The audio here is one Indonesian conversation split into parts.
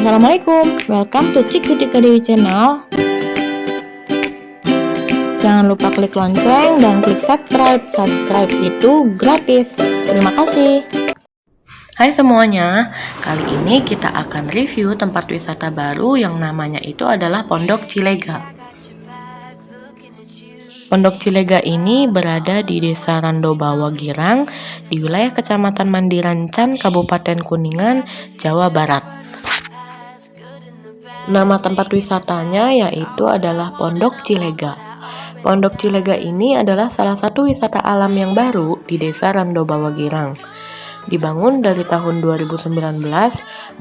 Assalamualaikum, welcome to Cikgu Tika Dewi Channel. Jangan lupa klik lonceng dan klik subscribe. Subscribe itu gratis. Terima kasih. Hai semuanya, kali ini kita akan review tempat wisata baru yang namanya itu adalah Pondok Cilega. Pondok Cilega ini berada di Desa Randobawa Girang, di wilayah Kecamatan Mandirancan, Kabupaten Kuningan, Jawa Barat. Nama tempat wisatanya yaitu adalah Pondok Cilega. Pondok Cilega ini adalah salah satu wisata alam yang baru di Desa Randobawa Girang. Dibangun dari tahun 2019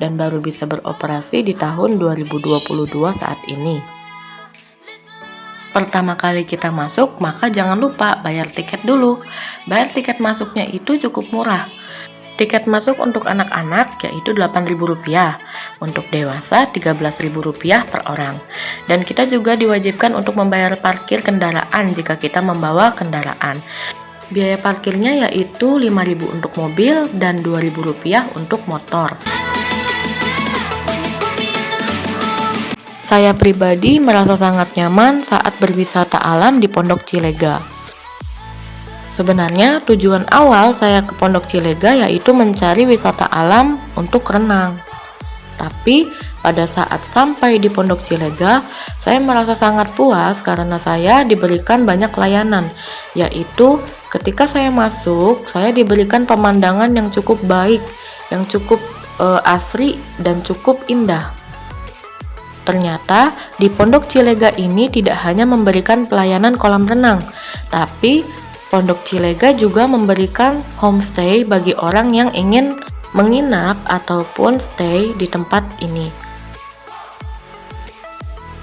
dan baru bisa beroperasi di tahun 2022 saat ini. Pertama kali kita masuk, maka jangan lupa bayar tiket dulu. Bayar tiket masuknya itu cukup murah. Tiket masuk untuk anak-anak yaitu Rp8.000, untuk dewasa Rp13.000 per orang. Dan kita juga diwajibkan untuk membayar parkir kendaraan jika kita membawa kendaraan. Biaya parkirnya yaitu Rp5.000 untuk mobil dan Rp2.000 untuk motor. Saya pribadi merasa sangat nyaman saat berwisata alam di Pondok Cilega. Sebenarnya tujuan awal saya ke Pondok Cilega yaitu mencari wisata alam untuk renang. Tapi pada saat sampai di Pondok Cilega, saya merasa sangat puas karena saya diberikan banyak layanan, yaitu ketika saya masuk, saya diberikan pemandangan yang cukup baik, yang cukup asri dan cukup indah. Ternyata di Pondok Cilega ini tidak hanya memberikan pelayanan kolam renang, tapi Pondok Cilega juga memberikan homestay bagi orang yang ingin menginap ataupun stay di tempat ini.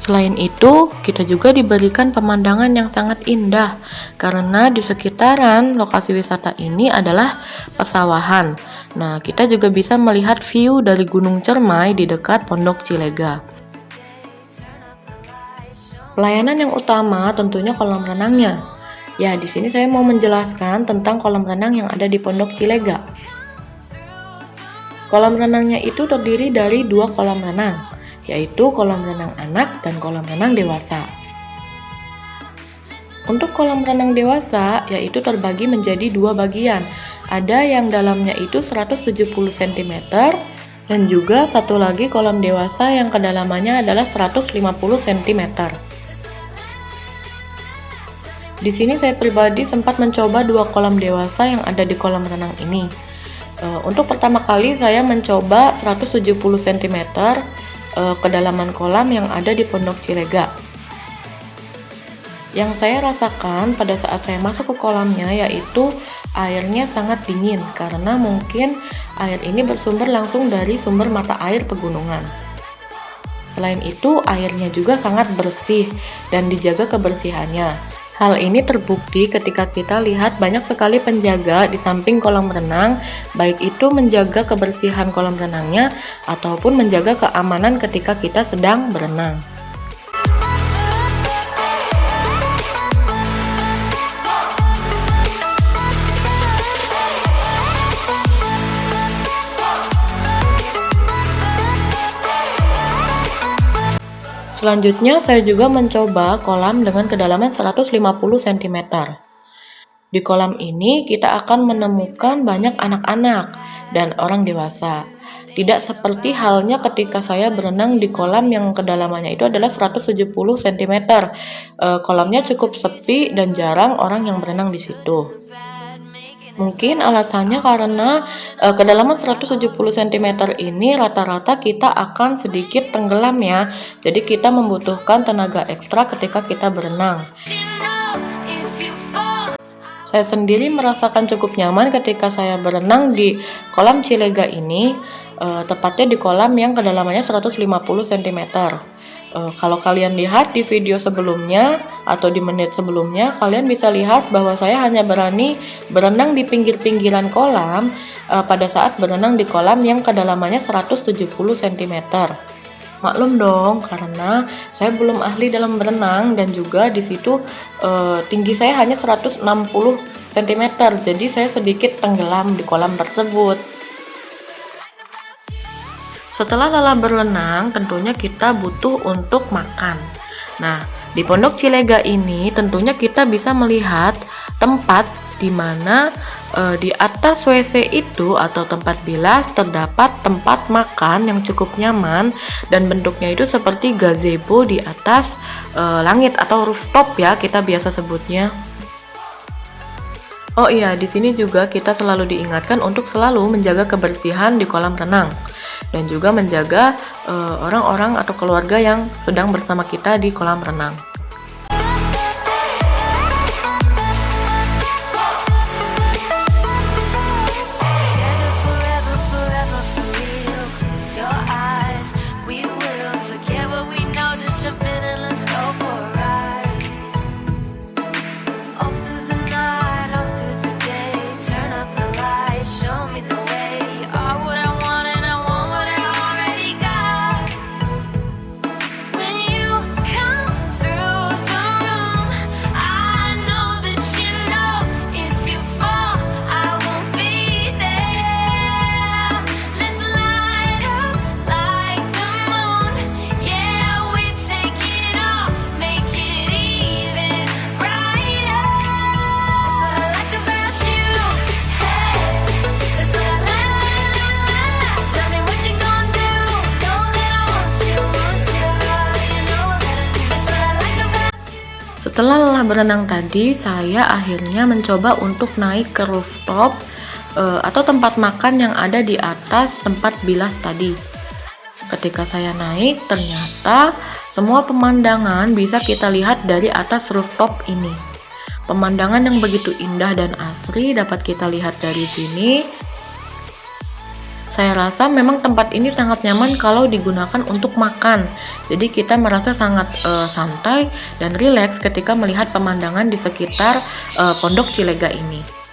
Selain itu, kita juga diberikan pemandangan yang sangat indah karena di sekitaran lokasi wisata ini adalah pesawahan. Nah, kita juga bisa melihat view dari Gunung Cermai di dekat Pondok Cilega. Pelayanan yang utama tentunya kolam renangnya. Ya, di sini saya mau menjelaskan tentang kolam renang yang ada di Pondok Cilega. Kolam renangnya itu terdiri dari 2 kolam renang, yaitu kolam renang anak dan kolam renang dewasa. Untuk kolam renang dewasa, yaitu terbagi menjadi 2 bagian. Ada yang dalamnya itu 170 cm dan juga satu lagi kolam dewasa yang kedalamannya adalah 150 cm. Di sini saya pribadi sempat mencoba 2 kolam dewasa yang ada di kolam renang ini. Untuk pertama kali saya mencoba 170 cm kedalaman kolam yang ada di Pondok Cilega. Yang saya rasakan pada saat saya masuk ke kolamnya yaitu airnya sangat dingin karena mungkin air ini bersumber langsung dari sumber mata air pegunungan. Selain itu, airnya juga sangat bersih dan dijaga kebersihannya. Hal ini terbukti ketika kita lihat banyak sekali penjaga di samping kolam renang, baik itu menjaga kebersihan kolam renangnya ataupun menjaga keamanan ketika kita sedang berenang. Selanjutnya, saya juga mencoba kolam dengan kedalaman 150 cm. Di kolam ini, kita akan menemukan banyak anak-anak dan orang dewasa. Tidak seperti halnya ketika saya berenang di kolam yang kedalamannya itu adalah 170 cm. Kolamnya cukup sepi dan jarang orang yang berenang di situ. Mungkin alasannya karena kedalaman 170 cm ini rata-rata kita akan sedikit tenggelam ya. Jadi kita membutuhkan tenaga ekstra ketika kita berenang. Saya sendiri merasakan cukup nyaman ketika saya berenang di kolam Cilega ini, tepatnya di kolam yang kedalamannya 150 cm. Kalau kalian lihat di video sebelumnya atau di menit sebelumnya, kalian bisa lihat bahwa saya hanya berani berenang di pinggir-pinggiran kolam pada saat berenang di kolam yang kedalamannya 170 cm. Maklum dong, karena saya belum ahli dalam berenang dan juga di situ tinggi saya hanya 160 cm, jadi saya sedikit tenggelam di kolam tersebut. Setelah lelah berenang, tentunya kita butuh untuk makan. Nah, di Pondok Cilega ini tentunya kita bisa melihat tempat di mana di atas WC itu atau tempat bilas terdapat tempat makan yang cukup nyaman dan bentuknya itu seperti gazebo di atas langit atau rooftop ya kita biasa sebutnya. Oh iya, di sini juga kita selalu diingatkan untuk selalu menjaga kebersihan di kolam renang dan juga menjaga orang-orang atau keluarga yang sedang bersama kita di kolam renang. Setelah lelah berenang tadi, saya akhirnya mencoba untuk naik ke rooftop atau tempat makan yang ada di atas tempat bilas tadi. Ketika saya naik, ternyata semua pemandangan bisa kita lihat dari atas rooftop ini. Pemandangan yang begitu indah dan asri dapat kita lihat dari sini. Saya rasa memang tempat ini sangat nyaman kalau digunakan untuk makan. Jadi kita merasa sangat santai dan rileks ketika melihat pemandangan di sekitar Pondok Cilega ini.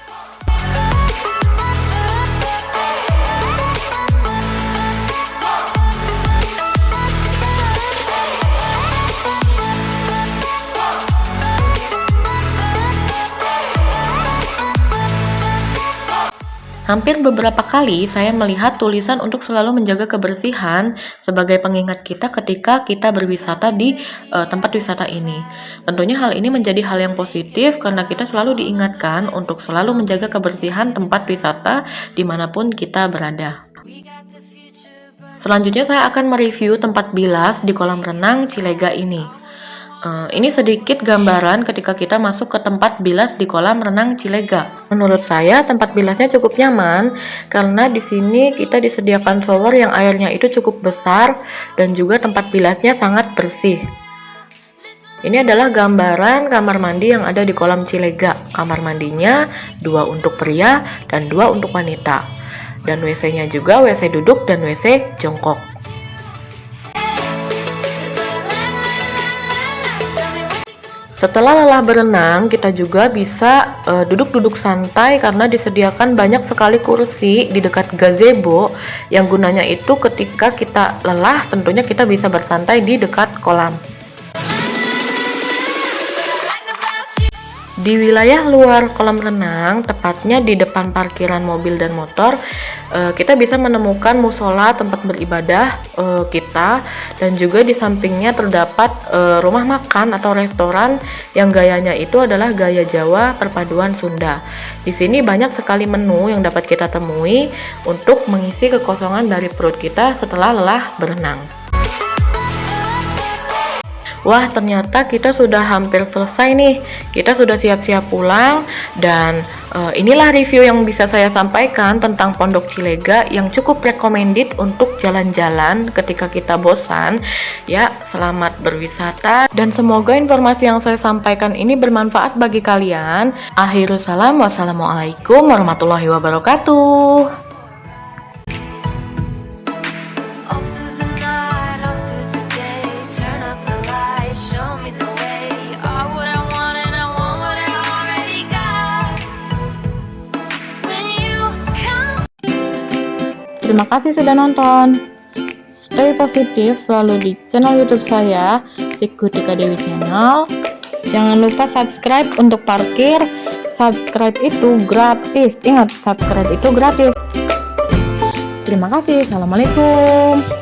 Hampir beberapa kali saya melihat tulisan untuk selalu menjaga kebersihan sebagai pengingat kita ketika kita berwisata di tempat wisata ini. Tentunya hal ini menjadi hal yang positif karena kita selalu diingatkan untuk selalu menjaga kebersihan tempat wisata dimanapun kita berada. Selanjutnya saya akan mereview tempat bilas di kolam renang Cilega ini. Ini sedikit gambaran ketika kita masuk ke tempat bilas di kolam renang Cilega. Menurut saya tempat bilasnya cukup nyaman karena di sini kita disediakan shower yang airnya itu cukup besar dan juga tempat bilasnya sangat bersih. Ini adalah gambaran kamar mandi yang ada di kolam Cilega. Kamar mandinya 2 untuk pria dan 2 untuk wanita. Dan WC-nya juga WC duduk dan WC jongkok. Setelah lelah berenang, kita juga bisa duduk-duduk santai karena disediakan banyak sekali kursi di dekat gazebo yang gunanya itu ketika kita lelah tentunya kita bisa bersantai di dekat kolam. Di wilayah luar kolam renang, tepatnya di depan parkiran mobil dan motor, kita bisa menemukan musola tempat beribadah kita, dan juga di sampingnya terdapat rumah makan atau restoran yang gayanya itu adalah gaya Jawa perpaduan Sunda. Di sini banyak sekali menu yang dapat kita temui untuk mengisi kekosongan dari perut kita setelah lelah berenang. Wah, ternyata kita sudah hampir selesai nih. Kita sudah siap-siap pulang dan inilah review yang bisa saya sampaikan tentang Pondok Cilega yang cukup recommended untuk jalan-jalan ketika kita bosan. Ya, selamat berwisata dan semoga informasi yang saya sampaikan ini bermanfaat bagi kalian. Akhirul salam, wassalamualaikum warahmatullahi wabarakatuh. Terima kasih sudah nonton. Stay positif selalu di channel YouTube saya, Cikgu Tika Dewi Channel. Jangan lupa subscribe untuk parkir. Subscribe itu gratis. Ingat, subscribe itu gratis. Terima kasih. Assalamualaikum.